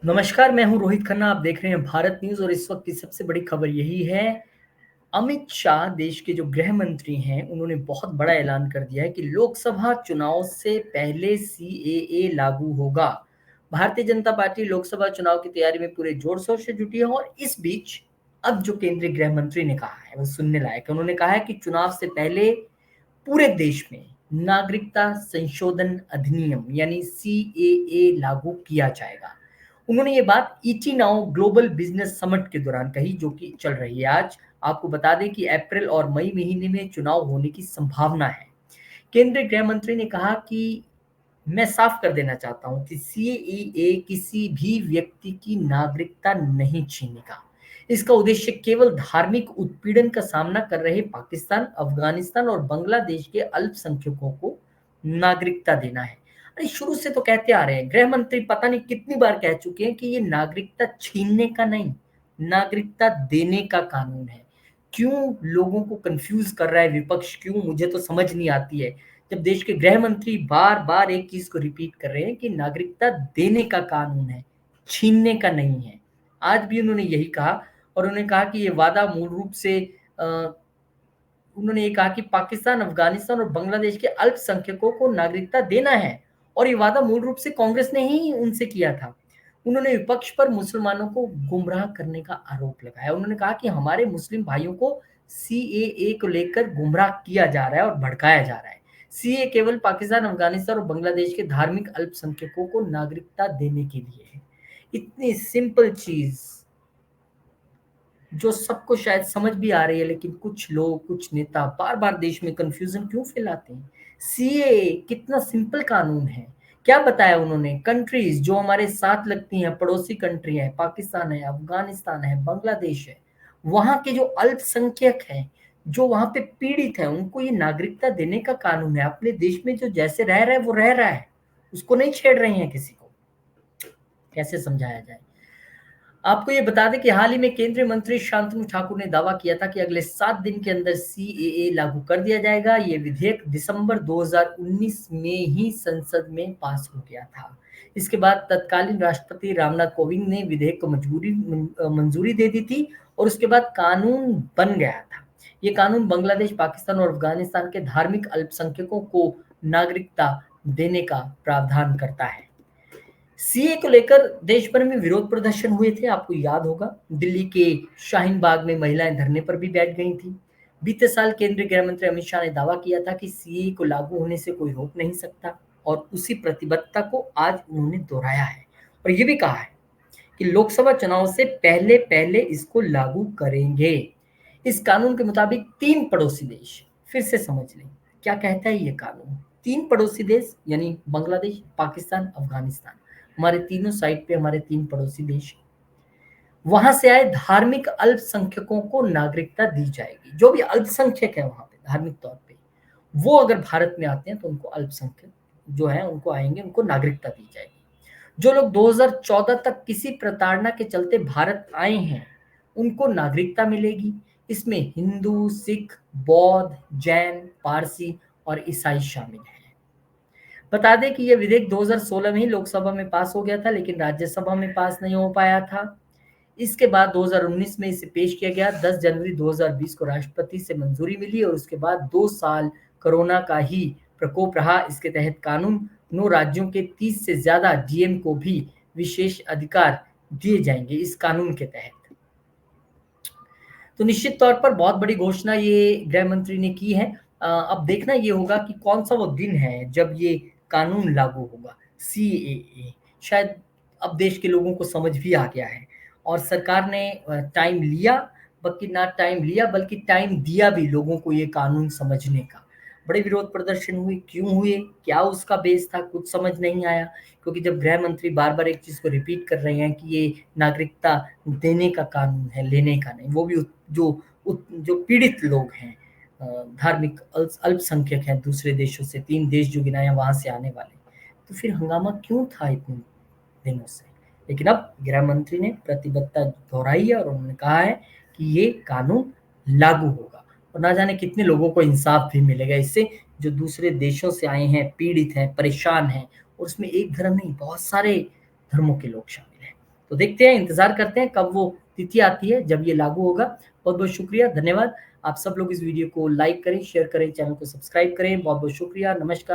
नमस्कार, मैं हूँ रोहित खन्ना। आप देख रहे हैं भारत न्यूज़ और इस वक्त की सबसे बड़ी खबर यही है। अमित शाह देश के जो गृह मंत्री हैं, उन्होंने बहुत बड़ा ऐलान कर दिया है कि लोकसभा चुनाव से पहले सीएए लागू होगा। भारतीय जनता पार्टी लोकसभा चुनाव की तैयारी में पूरे जोर शोर से जुटी है और इस बीच अब जो केंद्रीय गृह मंत्री ने कहा है वो सुनने लायक है। उन्होंने कहा है कि चुनाव से पहले पूरे देश में नागरिकता संशोधन अधिनियम यानी सीएए लागू किया जाएगा। उन्होंने ये बात ET now global business summit के दौरान कही, जो कि चल रही है आज। आपको बता दें कि अप्रैल और मई महीने में चुनाव होने की संभावना है। केंद्रीय गृह मंत्री ने कहा कि मैं साफ कर देना चाहता हूं कि सीएए किसी भी व्यक्ति की नागरिकता नहीं छीनेगा। इसका उद्देश्य केवल धार्मिक उत्पीड़न का सामना कर रहे पाकिस्तान, अफगानिस्तान और बांग्लादेश के अल्पसंख्यकों को नागरिकता देना है। अरे शुरू से तो कहते आ रहे हैं, गृह मंत्री पता नहीं कितनी बार कह चुके हैं कि ये नागरिकता छीनने का नहीं, नागरिकता देने का कानून है। क्यों लोगों को कंफ्यूज कर रहा है विपक्ष, क्यों, मुझे तो समझ नहीं आती है। जब देश के गृह मंत्री बार बार एक चीज को रिपीट कर रहे हैं कि नागरिकता देने का कानून है, छीनने का नहीं है। आज भी उन्होंने यही कहा और उन्होंने कहा कि ये वादा मूल रूप से उन्होंने ये कहा कि पाकिस्तान, अफगानिस्तान और बांग्लादेश के अल्पसंख्यकों को नागरिकता देना है और ये वादा मूल रूप से कांग्रेस ने ही उनसे किया था। उन्होंने विपक्ष पर मुसलमानों को गुमराह करने का आरोप लगाया। उन्होंने कहा कि हमारे मुस्लिम भाइयों को सीएए को लेकर गुमराह किया जा रहा है और भड़काया जा रहा है। सीए केवल पाकिस्तान, अफगानिस्तान और बांग्लादेश के धार्मिक अल्पसंख्यकों को नागरिकता देने के लिए है। इतनी सिंपल चीज जो सबको शायद समझ भी आ रही है, लेकिन कुछ लोग, कुछ नेता बार बार देश में कंफ्यूजन क्यों फैलाते हैं। सीए कितना सिंपल कानून है। क्या बताया उन्होंने, कंट्रीज जो हमारे साथ लगती हैं, पड़ोसी कंट्री है, पाकिस्तान है, अफगानिस्तान है, बांग्लादेश है, वहां के जो अल्पसंख्यक हैं, जो वहां पे पीड़ित है, उनको ये नागरिकता देने का कानून है। अपने देश में जो जैसे रह रहा है वो रह रहा है, उसको नहीं छेड़ रहे हैं किसी को। कैसे समझाया जाए। आपको ये बता दें कि हाल ही में केंद्रीय मंत्री शांतनु ठाकुर ने दावा किया था कि अगले 7 दिन के अंदर सीएए लागू कर दिया जाएगा। ये विधेयक दिसंबर 2019 में ही संसद में पास हो गया था। इसके बाद तत्कालीन राष्ट्रपति रामनाथ कोविंद ने विधेयक को मंजूरी दे दी थी और उसके बाद कानून बन गया था। ये कानून बांग्लादेश, पाकिस्तान और अफगानिस्तान के धार्मिक अल्पसंख्यकों को नागरिकता देने का प्रावधान करता है। सीए को लेकर देश भर में विरोध प्रदर्शन हुए थे। आपको याद होगा, दिल्ली के शाहीन बाग में महिलाएं धरने पर भी बैठ गई थी। बीते साल केंद्रीय गृह मंत्री अमित शाह ने दावा किया था कि सीए को लागू होने से कोई रोक नहीं सकता और उसी प्रतिबद्धता को आज उन्होंने दोहराया है और ये भी कहा है कि लोकसभा चुनाव से पहले पहले इसको लागू करेंगे। इस कानून के मुताबिक 3 पड़ोसी देश, फिर से समझ लें क्या कहता है ये कानून। 3 पड़ोसी देश यानी बांग्लादेश, पाकिस्तान, अफगानिस्तान, हमारे तीनों साइड पे हमारे 3 पड़ोसी देश, वहां से आए धार्मिक अल्पसंख्यकों को नागरिकता दी जाएगी। जो भी अल्पसंख्यक है वहां पे धार्मिक तौर पे, वो अगर भारत में आते हैं तो उनको अल्पसंख्यक जो है उनको आएंगे, उनको नागरिकता दी जाएगी। जो लोग 2014 तक किसी प्रताड़ना के चलते भारत आए हैं, उनको नागरिकता मिलेगी। इसमें हिंदू, सिख, बौद्ध, जैन, पारसी और ईसाई शामिल हैं। बता दें कि यह विधेयक 2016 में ही लोकसभा में पास हो गया था, लेकिन राज्यसभा में पास नहीं हो पाया था। इसके बाद 2019 में इसे पेश किया गया। 10 जनवरी 2020 को राष्ट्रपति से मंजूरी मिली और उसके बाद 2 साल कोरोना का ही प्रकोप रहा। इसके तहत कानून 9 राज्यों के 30 से ज्यादा डीएम को भी विशेष अधिकार दिए जाएंगे इस कानून के तहत। तो निश्चित तौर पर बहुत बड़ी घोषणा ये गृह मंत्री ने की है। अब देखना ये होगा कि कौन सा वो दिन है जब ये कानून लागू होगा, सीएए। शायद अब देश के लोगों को समझ भी आ गया है और सरकार ने टाइम लिया, बल्कि ना टाइम लिया बल्कि टाइम दिया भी लोगों को ये कानून समझने का। बड़े विरोध प्रदर्शन हुए, क्यों हुए, क्या उसका बेस था, कुछ समझ नहीं आया। क्योंकि जब गृह मंत्री बार बार एक चीज को रिपीट कर रहे हैं कि ये नागरिकता देने का कानून है, लेने का नहीं, वो भी जो पीड़ित लोग हैं, धार्मिक अल्पसंख्यक हैं दूसरे देशों से, 3 देश जो गिनाया वहां से आने वाले, तो फिर हंगामा क्यों था इतने दिनों से। लेकिन अब गृह मंत्री ने प्रतिबद्धता दोहराई है और उन्होंने कहा है कि ये कानून लागू होगा और ना जाने कितने लोगों को इंसाफ भी मिलेगा इससे, जो दूसरे देशों से आए हैं, पीड़ित हैं, परेशान हैं। और उसमें एक धर्म नहीं, बहुत सारे धर्मों के लोग शामिल हैं। तो देखते हैं, इंतज़ार करते हैं कब वो तिथि आती है जब ये लागू होगा। बहुत-बहुत शुक्रिया, धन्यवाद। आप सब लोग इस वीडियो को लाइक करें, शेयर करें, चैनल को सब्सक्राइब करें। बहुत-बहुत शुक्रिया, नमस्कार।